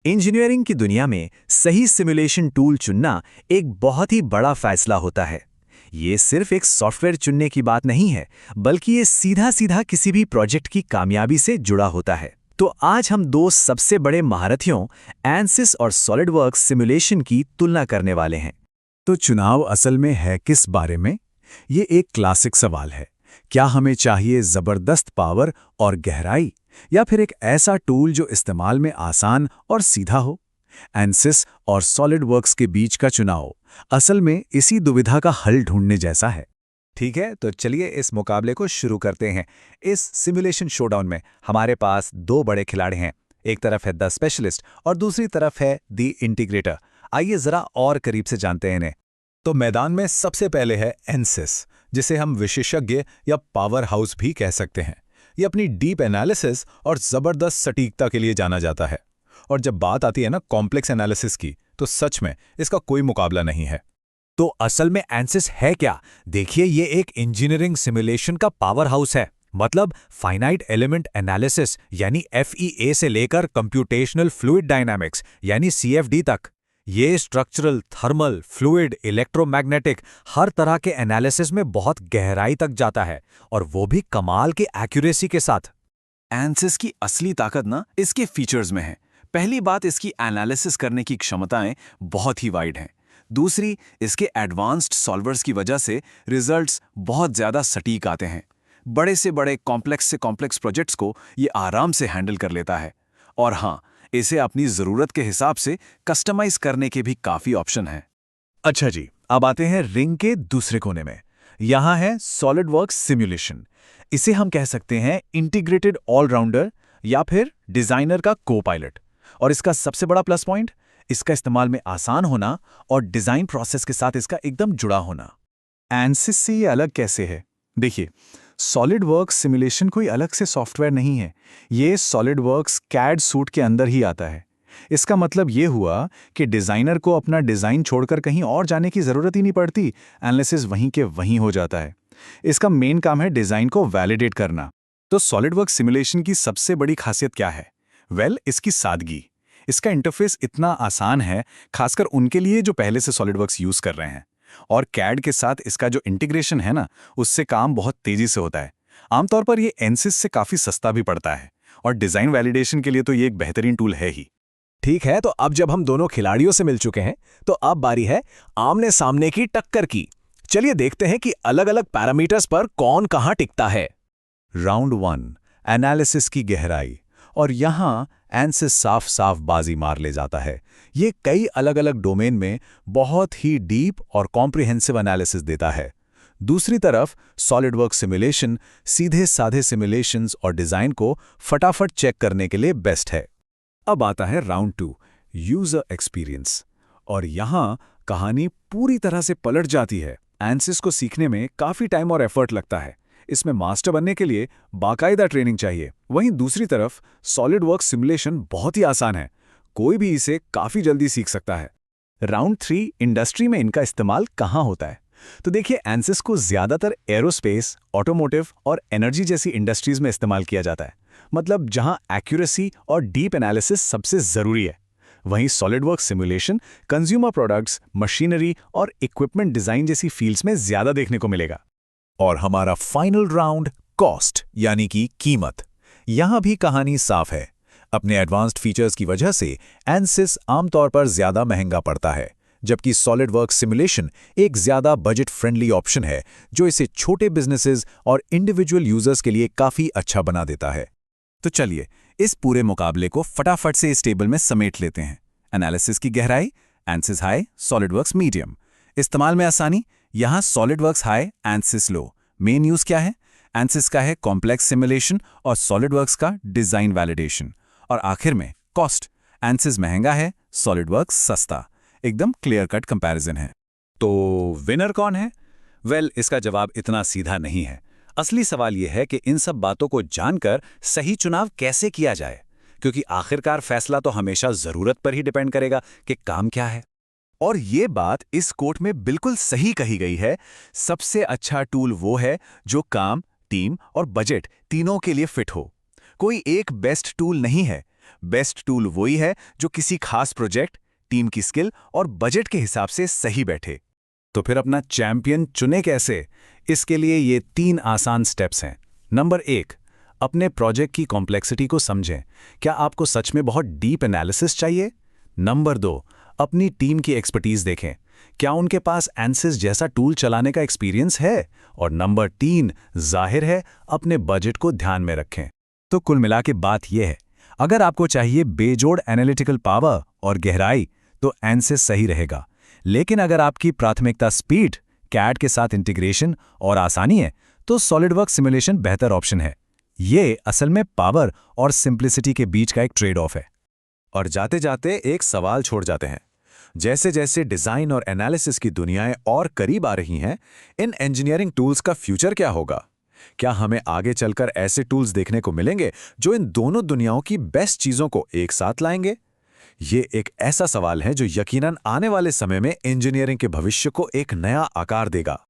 Engineering की दुनिया में सही सिमुलेशन टूल चुनना एक बहुत ही बड़ा फैसला होता है। ये सिर्फ एक सॉफ्टवेयर चुनने की बात नहीं है, बल्कि ये सीधा सीधा किसी भी प्रोजेक्ट की कामयाबी से जुड़ा होता है। तो आज हम दो सबसे बड़े महारथियों एनसिस और सॉलिडवर्क्स सिमुलेशन की तुलना करने वाले हैं। तो चुनाव असल में है किस बारे में? ये एक क्लासिक सवाल है। क्या हमें चाहिए जबरदस्त पावर और गहराई, या फिर एक ऐसा टूल जो इस्तेमाल में आसान और सीधा हो? एनसिस और सॉलिडवर्क्स के बीच का चुनाव असल में इसी दुविधा का हल ढूंढने जैसा है। ठीक है, तो चलिए इस मुकाबले को शुरू करते हैं। इस सिमुलेशन शोडाउन में हमारे पास दो बड़े खिलाड़ी हैं। एक तरफ है द स्पेशलिस्ट और दूसरी तरफ है द इंटीग्रेटर। आइए जरा और करीब से जानते हैं इन्हें। तो मैदान में सबसे पहले है एनसिस, जिसे हम विशेषज्ञ या पावर हाउस भी कह सकते हैं। ये अपनी डीप एनालिसिस और ज़बरदस्त सटीकता के लिए जाना जाता है। और जब बात आती है ना कॉम्प्लेक्स एनालिसिस की, तो सच में इसका कोई मुकाबला नहीं है। तो असल में एनसिस है क्या? देखिए, ये एक इंजीनियरिंग सिमुलेशन का पावर हाउस है। मतलब फाइनाइट एलिमेंट एनालिसिस यानी FEA से लेकर कंप्यूटेशनल फ्लूइड डायनामिक्स यानी CFD तक। ये स्ट्रक्चरल, थर्मल, फ्लूइड, इलेक्ट्रोमैग्नेटिक हर तरह के एनालिसिस में बहुत गहराई तक जाता है, और वो भी कमाल के एक्यूरेसी के साथ। एनसिस की असली ताकत ना इसके फीचर्स में है। पहली बात, इसकी एनालिसिस करने की क्षमताएं बहुत ही वाइड हैं। दूसरी, इसके एडवांस्ड सॉल्वर्स की वजह से रिजल्ट्स बहुत ज़्यादा सटीक आते हैं। बड़े से बड़े कॉम्प्लेक्स से कॉम्प्लेक्स प्रोजेक्ट्स को ये आराम से हैंडल कर लेता है। और हाँ, इसे अपनी ज़रूरत के हिसाब से कस्टमाइज करने के भी काफ़ी ऑप्शन हैं। अच्छा जी, अब आते हैं रिंग के दूसरे कोने में। यहाँ है सॉलिडवर्क्स सिमुलेशन। इसे हम कह सकते हैं इंटीग्रेटेड ऑलराउंडर या फिर डिजाइनर का को पायलट। और इसका सबसे बड़ा प्लस पॉइंट, इसका इस्तेमाल में आसान होना और डिजाइन प्रोसेस के साथ इसका एकदम जुड़ा होना। एनसिस से ये अलग कैसे है? देखिए, सॉलिडवर्क्स सिमुलेशन कोई अलग से सॉफ्टवेयर नहीं है। ये सॉलिडवर्क्स कैड सूट के अंदर ही आता है। इसका मतलब ये हुआ कि डिज़ाइनर को अपना डिज़ाइन छोड़कर कहीं और जाने की ज़रूरत ही नहीं पड़ती। एनालिसिस वहीं के वहीं हो जाता है। इसका मेन काम है डिज़ाइन को वैलिडेट करना। तो सॉलिडवर्क्स सिमुलेशन की सबसे बड़ी खासियत क्या है? इसकी सादगी। इसका इंटरफेस इतना आसान है, खासकर उनके लिए जो पहले से सॉलिडवर्क्स यूज़ कर रहे हैं। और कैड के साथ इसका जो इंटीग्रेशन है ना, उससे काम बहुत तेजी से होता है। आमतौर पर ये एनसिस से काफ़ी सस्ता भी पड़ता है, और डिज़ाइन वैलिडेशन के लिए तो ये एक बेहतरीन टूल है ही। ठीक है, तो अब जब हम दोनों खिलाड़ियों से मिल चुके हैं, तो अब बारी है आमने सामने की टक्कर की। चलिए देखते हैं कि अलग अलग पैरामीटर्स पर कौन कहां टिकता है। राउंड 1, एनालिसिस की गहराई। और यहाँ एनसिस साफ साफ बाजी मार ले जाता है। ये कई अलग अलग डोमेन में बहुत ही डीप और कॉम्प्रिहेंसिव एनालिसिस देता है। दूसरी तरफ सॉलिडवर्क्स सिमुलेशन सीधे साधे सिमुलेशंस और डिज़ाइन को फटाफट चेक करने के लिए बेस्ट है। अब आता है राउंड 2, यूज़र एक्सपीरियंस। और यहाँ कहानी पूरी तरह से पलट जाती है। एनसिस को सीखने में काफ़ी टाइम और एफर्ट लगता है। इसमें मास्टर बनने के लिए बाकायदा ट्रेनिंग चाहिए। वहीं दूसरी तरफ सॉलिडवर्क्स सिमुलेशन बहुत ही आसान है, कोई भी इसे काफ़ी जल्दी सीख सकता है। राउंड 3, इंडस्ट्री में इनका इस्तेमाल कहाँ होता है? तो देखिए, एनसिस को ज़्यादातर एरोस्पेस, ऑटोमोटिव और एनर्जी जैसी इंडस्ट्रीज में इस्तेमाल किया जाता है। मतलब जहां एक्यूरेसी और डीप एनालिसिस सबसे ज़रूरी है। वहीं SolidWorks simulation consumer products, machinery और इक्विपमेंट डिज़ाइन जैसी फील्ड्स में ज़्यादा देखने को मिलेगा। और हमारा फाइनल राउंड, कॉस्ट यानी कि कीमत। यहां भी कहानी साफ है। अपने एडवांस्ड फीचर्स की वजह से एनसिस आमतौर पर ज्यादा महंगा पड़ता है, जबकि सॉलिडवर्क्स सिमुलेशन एक ज्यादा बजट फ्रेंडली ऑप्शन है, जो इसे छोटे बिजनेसेस और इंडिविजुअल यूजर्स के लिए काफी अच्छा बना देता है। तो चलिए इस पूरे मुकाबले को फटाफट से इस टेबल में समेट लेते हैं। एनालिसिस की गहराई, एनसिस हाई, सॉलिडवर्क्स मीडियम। इस्तेमाल में आसानी, यहाँ सॉलिडवर्क्स हाई, एनसिस लो। मेन यूज क्या है? एनसिस का है कॉम्प्लेक्स सिमुलेशन और सॉलिडवर्क्स का डिजाइन वैलिडेशन। और आखिर में कॉस्ट, एनसिस महंगा है, सॉलिडवर्क्स सस्ता। एकदम क्लियर कट कंपैरिजन है। तो विनर कौन है? इसका जवाब इतना सीधा नहीं है। असली सवाल यह है कि इन सब बातों को जानकर सही चुनाव कैसे किया जाए, क्योंकि आखिरकार फैसला तो हमेशा जरूरत पर ही डिपेंड करेगा कि काम क्या है। और ये बात इस कोट में बिल्कुल सही कही गई है। सबसे अच्छा टूल वो है जो काम, टीम और बजट तीनों के लिए फिट हो। कोई एक बेस्ट टूल नहीं है, बेस्ट टूल वही है जो किसी खास प्रोजेक्ट, टीम की स्किल और बजट के हिसाब से सही बैठे। तो फिर अपना चैंपियन चुने कैसे? इसके लिए ये 3 आसान स्टेप्स हैं। नंबर 1, अपने प्रोजेक्ट की कॉम्प्लेक्सिटी को समझें। क्या आपको सच में बहुत डीप एनालिसिस चाहिए? नंबर 2, अपनी टीम की एक्सपर्टीज देखें। क्या उनके पास एंसिस जैसा टूल चलाने का एक्सपीरियंस है? और नंबर 3, जाहिर है, अपने बजट को ध्यान में रखें। तो कुल मिला के बात यह है, अगर आपको चाहिए बेजोड़ एनालिटिकल पावर और गहराई, तो एंसिस सही रहेगा। लेकिन अगर आपकी प्राथमिकता स्पीड, कैड के साथ इंटीग्रेशन और आसानी है, तो सॉलिडवर्क्स सिमुलेशन बेहतर ऑप्शन है। ये असल में पावर और सिंप्लिसिटी के बीच का एक ट्रेड ऑफ है। और जाते जाते एक सवाल छोड़ जाते हैं। जैसे जैसे डिजाइन और एनालिसिस की दुनियाएं और करीब आ रही हैं, इन इंजीनियरिंग टूल्स का फ्यूचर क्या होगा? क्या हमें आगे चलकर ऐसे टूल्स देखने को मिलेंगे जो इन दोनों दुनियाओं की बेस्ट चीजों को एक साथ लाएंगे? ये एक ऐसा सवाल है जो यकीनन आने वाले समय में इंजीनियरिंग के भविष्य को एक नया आकार देगा।